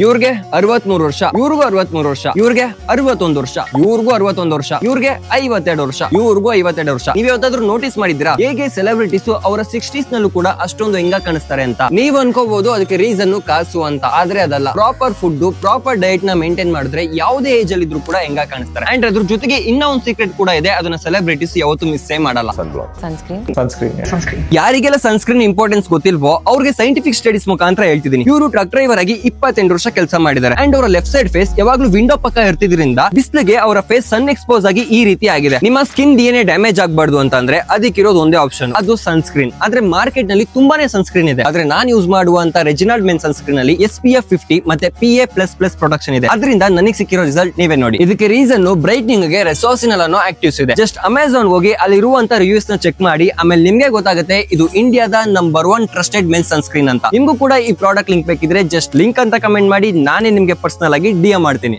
ಇವ್ರಿಗೆ 63 ವರ್ಷ, ಇವ್ರಿಗೂ 63 ವರ್ಷ, ಇವ್ರಿಗೆ 61 ವರ್ಷ, ಇವ್ರಿಗೂ 61 ವರ್ಷ, ಇವ್ರಿಗೆ 52 ವರ್ಷ, ಇವ್ರಿಗೂ 52 ವರ್ಷ. ನೀವ್ ಯಾವತ್ತಾದ್ರೂ ನೋಟಿಸ್ ಮಾಡಿದ್ರಾ ಹೇಗೆ ಸೆಲೆಬ್ರಿಟೀಸ್ ಅವರ 60s ನಲ್ಲೂ ಕೂಡ ಅಷ್ಟೊಂದು ಹೆಂಗ ಕಾಣಿಸ್ತಾರೆ ಅಂತ? ನೀವ್ ಅನ್ಕೋಬಹುದು ಅದಕ್ಕೆ ರೀಸನ್ ಕಾಸು ಅಂತ, ಆದ್ರೆ ಅದಲ್ಲ. ಪ್ರಾಪರ್ ಫುಡ್, ಪ್ರಾಪರ್ ಡಯಟ್ ನ ಮೇಂಟೈನ್ ಮಾಡಿದ್ರೆ ಯಾವುದೇ ಏಜ್ ಅಲ್ಲಿ ಇದ್ರು ಕೂಡ ಹೆಂಗ ಕಾಣಿಸ್ತಾರೆ. ಅಂಡ್ ಅದ್ರ ಜೊತೆಗೆ ಇನ್ನ ಒಂದು ಸೀಕ್ರೆಟ್ ಕೂಡ ಇದೆ, ಅದನ್ನ ಸೆಲೆಬ್ರಿಟೀಸ್ ಯಾವತ್ತೂ ಮಿಸ್ ಮಾಡಲ್ಲ. ಯಾರಿಗೆಲ್ಲ ಸನ್ಸ್ಕ್ರೀನ್ ಇಂಪಾರ್ಟೆನ್ಸ್ ಗೊತ್ತಿಲ್ವೋ ಅವ್ರಿಗೆ ಸೈಂಟಿಫಿಕ್ ಸ್ಟಡೀಸ್ ಮುಖಾಂತರ ಹೇಳ್ತಿದ್ದೀನಿ. ಇವರು ಟ್ರಕ್ ಡ್ರೈವರ್ ಆಗಿ 28 ವರ್ಷ ಕೆಲಸ ಮಾಡಿದ್ದಾರೆ. ಅಂಡ್ ಅವರ ಲೆಫ್ಟ್ ಸೈಡ್ ಫೇಸ್ ಯಾವಾಗ್ಲೂ ವಿಂಡೋ ಪಕ್ಕ ಇರ್ತಿದ್ರಿಂದ ಬಿಸ್ಲಿಗೆ ಅವರ ಫೇಸ್ ಸನ್ ಎಕ್ಸ್ಪೋಸ್ ಆಗಿ ಈ ರೀತಿ ಆಗಿದೆ. ನಿಮ್ಮ ಸ್ಕಿನ್ DNA ಡ್ಯಾಮೇಜ್ ಆಗಬಾರ್ದು ಅಂತಂದ್ರೆ ಅದಕ್ಕಿರೋದು ಒಂದೇ ಆಪ್ಷನ್, ಅದು ಸನ್ಸ್ಕ್ರೀನ್. ಆದ್ರೆ ಮಾರ್ಕೆಟ್ ನಲ್ಲಿ ತುಂಬಾನೇ ಸನ್ಸ್ಕ್ರೀನ್ ಇದೆ. ಆದ್ರೆ ನಾನು ಯೂಸ್ ಮಾಡುವಂತ ರೆಜಿನಾಲ್ಡ್ ಮೆನ್ ಸನ್ಸ್ಕ್ರೀನ್ ಅಲ್ಲಿ SPF 50 ಮತ್ತೆ PA++ ಪ್ರೊಟೆಕ್ಷನ್ ಇದೆ. ಅದರಿಂದ ನನಗೆ ಸಿಕ್ಕಿರೋ ರಿಸಲ್ಟ್ ನೀವೇ ನೋಡಿ. ಇದಕ್ಕೆ ರೀಸನ್ ಬ್ರೈಟ್ನಿಂಗ್ ಗೆ ರೆಸೋಸಿನಲ್ ಅನ್ನೋ ಆಕ್ಟಿವ್ಸ್ ಇದೆ. ಜಸ್ಟ್ ಅಮೆಝಾನ್ ಹೋಗಿ ಅಲ್ಲಿರುವಂತ ರಿವ್ಯೂಸ್ ನ ಚೆಕ್ ಮಾಡಿ ಆಮೇಲೆ ನಿಮ್ಗೆ ಗೊತ್ತಾಗುತ್ತೆ ಇದು ಇಂಡಿಯಾದ ನಂಬರ್ 1 ಟ್ರಸ್ಟೆಡ್ ಮೆನ್ ಸನ್ಸ್ಕ್ರೀನ್ ಅಂತ. ನಿಮ್ಗೂ ಕೂಡ ಈ ಪ್ರಾಡಕ್ಟ್ ಲಿಂಕ್ ಬೇಕಿದ್ರೆ ಜಸ್ಟ್ ಲಿಂಕ್ ಅಂತ ಕಮೆಂಟ್ ಮಾಡಿ, ನಾನೇ ನಿಮ್ಗೆ ಪರ್ಸನಲ್ ಆಗಿ DM ಮಾಡ್ತೀನಿ.